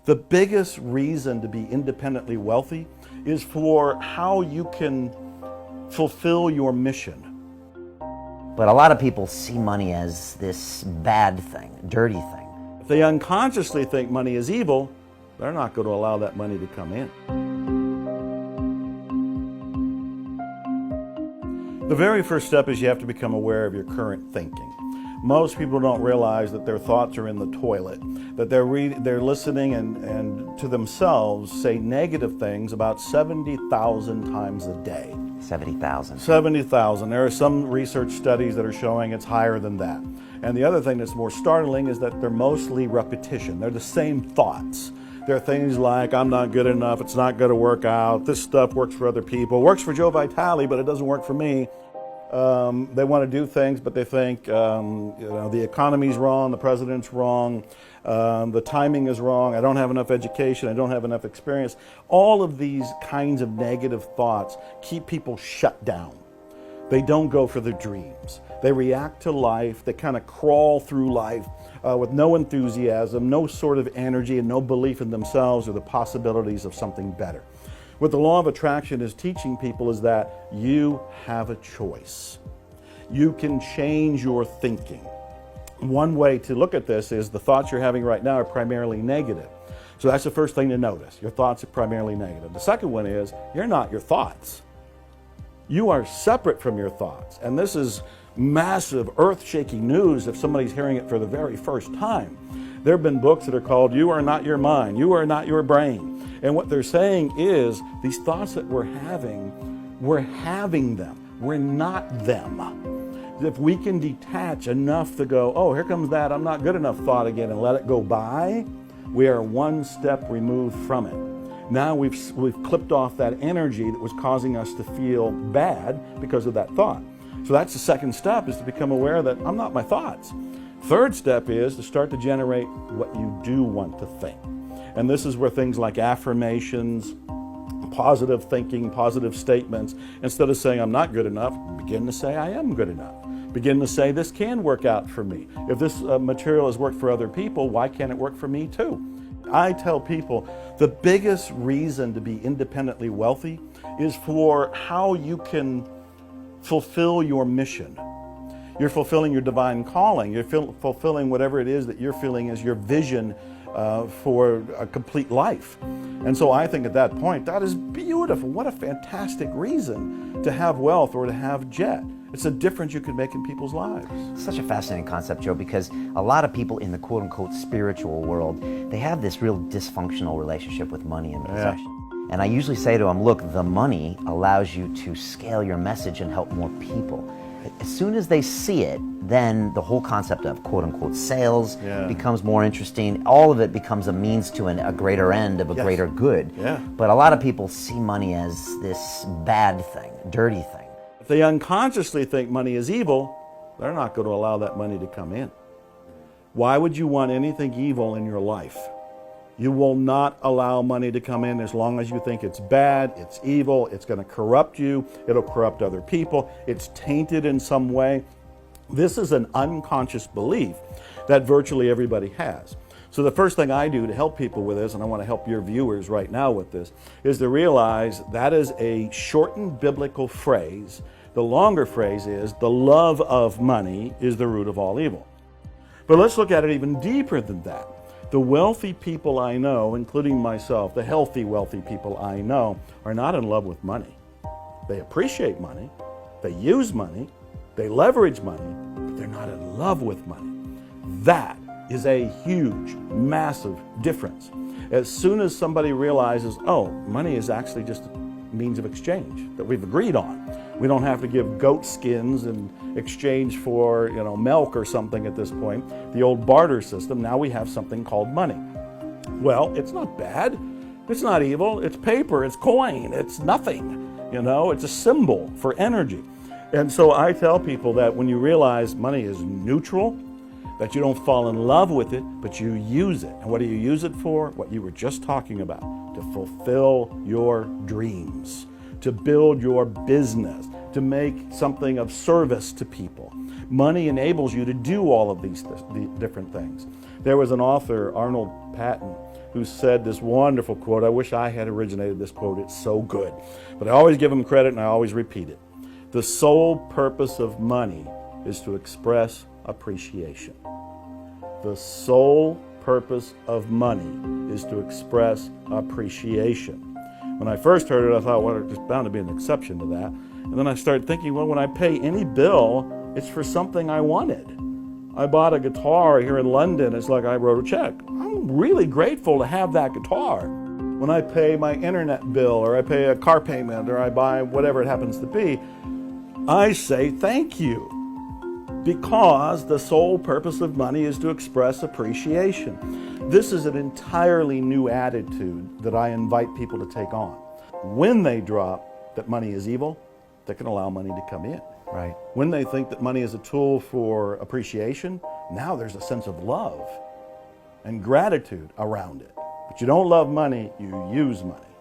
The biggest reason to be independently wealthy is for how you can fulfill your mission. But a lot of people see money as this bad thing, dirty thing. If they unconsciously think money is evil, they're not going to allow that money to come in. The very first step is you have to become aware of your current thinking. Most people don't realize that their thoughts are in the toilet, that they're listening and to themselves say negative things about 70,000 times a day. 70,000. 70,000. There are some research studies that are showing it's higher than that. And the other thing that's more startling is that they're mostly repetition. They're the same thoughts. There are things like, I'm not good enough, it's not going to work out, this stuff works for other people, works for Joe Vitale, but it doesn't work for me. They want to do things, but they think the economy's wrong, the president's wrong, the timing is wrong, I don't have enough education, I don't have enough experience. All of these kinds of negative thoughts keep people shut down. They don't go for their dreams. They react to life, they kind of crawl through life with no enthusiasm, no sort of energy, and no belief in themselves or the possibilities of something better. What the law of attraction is teaching people is that you have a choice. You can change your thinking. One way to look at this is the thoughts you're having right now are primarily negative. So that's the first thing to notice. Your thoughts are primarily negative. The second one is you're not your thoughts. You are separate from your thoughts. And this is massive, earth-shaking news if somebody's hearing it for the very first time. There have been books that are called You Are Not Your Mind, You Are Not Your Brain. And what they're saying is these thoughts that we're having them. We're not them. If we can detach enough to go, oh, here comes that I'm not good enough thought again, and let it go by, we are one step removed from it. Now we've clipped off that energy that was causing us to feel bad because of that thought. So that's the second step, is to become aware that I'm not my thoughts. Third step is to start to generate what you do want to think. And this is where things like affirmations, positive thinking, positive statements, instead of saying I'm not good enough, begin to say I am good enough. Begin to say this can work out for me. If this material has worked for other people, why can't it work for me too? I tell people the biggest reason to be independently wealthy is for how you can fulfill your mission. You're fulfilling your divine calling. You're fulfilling whatever it is that you're feeling is your vision for a complete life. And so I think at that point, that is beautiful. What a fantastic reason to have wealth or to have jet. It's a difference you can make in people's lives. Such a fascinating concept, Joe, because a lot of people in the quote-unquote spiritual world, they have this real dysfunctional relationship with money and possession. Yeah. And I usually say to them, look, the money allows you to scale your message and help more people. As soon as they see it, then the whole concept of quote-unquote sales becomes more interesting. All of it becomes a means to a greater end of a greater good. Yeah. But a lot of people see money as this bad thing, dirty thing. If they unconsciously think money is evil, they're not going to allow that money to come in. Why would you want anything evil in your life? You will not allow money to come in as long as you think it's bad, it's evil, it's going to corrupt you, it'll corrupt other people, it's tainted in some way. This is an unconscious belief that virtually everybody has. So the first thing I do to help people with this, and I want to help your viewers right now with this, is to realize that is a shortened biblical phrase. The longer phrase is, the love of money is the root of all evil. But let's look at it even deeper than that. The wealthy people I know, including myself, the healthy, wealthy people I know, are not in love with money. They appreciate money, they use money, they leverage money, but they're not in love with money. That is a huge, massive difference. As soon as somebody realizes, oh, money is actually just a means of exchange that we've agreed on. We don't have to give goat skins in exchange for, milk or something at this point. The old barter system, now we have something called money. Well, it's not bad. It's not evil. It's paper. It's coin. It's nothing. It's a symbol for energy. And so I tell people that when you realize money is neutral, that you don't fall in love with it, but you use it. And what do you use it for? What you were just talking about, to fulfill your dreams, to build your business, to make something of service to people. Money enables you to do all of these different things. There was an author, Arnold Patton, who said this wonderful quote. I wish I had originated this quote. It's so good. But I always give him credit and I always repeat it. The sole purpose of money is to express appreciation. The sole purpose of money is to express appreciation. When I first heard it, I thought, well, there's bound to be an exception to that. And then I started thinking, well, when I pay any bill, it's for something I wanted. I bought a guitar here in London. It's like I wrote a check. I'm really grateful to have that guitar. When I pay my internet bill, or I pay a car payment, or I buy whatever it happens to be, I say thank you. Because the sole purpose of money is to express appreciation. This is an entirely new attitude that I invite people to take on. When they drop that money is evil, they can allow money to come in. Right. When they think that money is a tool for appreciation, now there's a sense of love and gratitude around it. But you don't love money, you use money.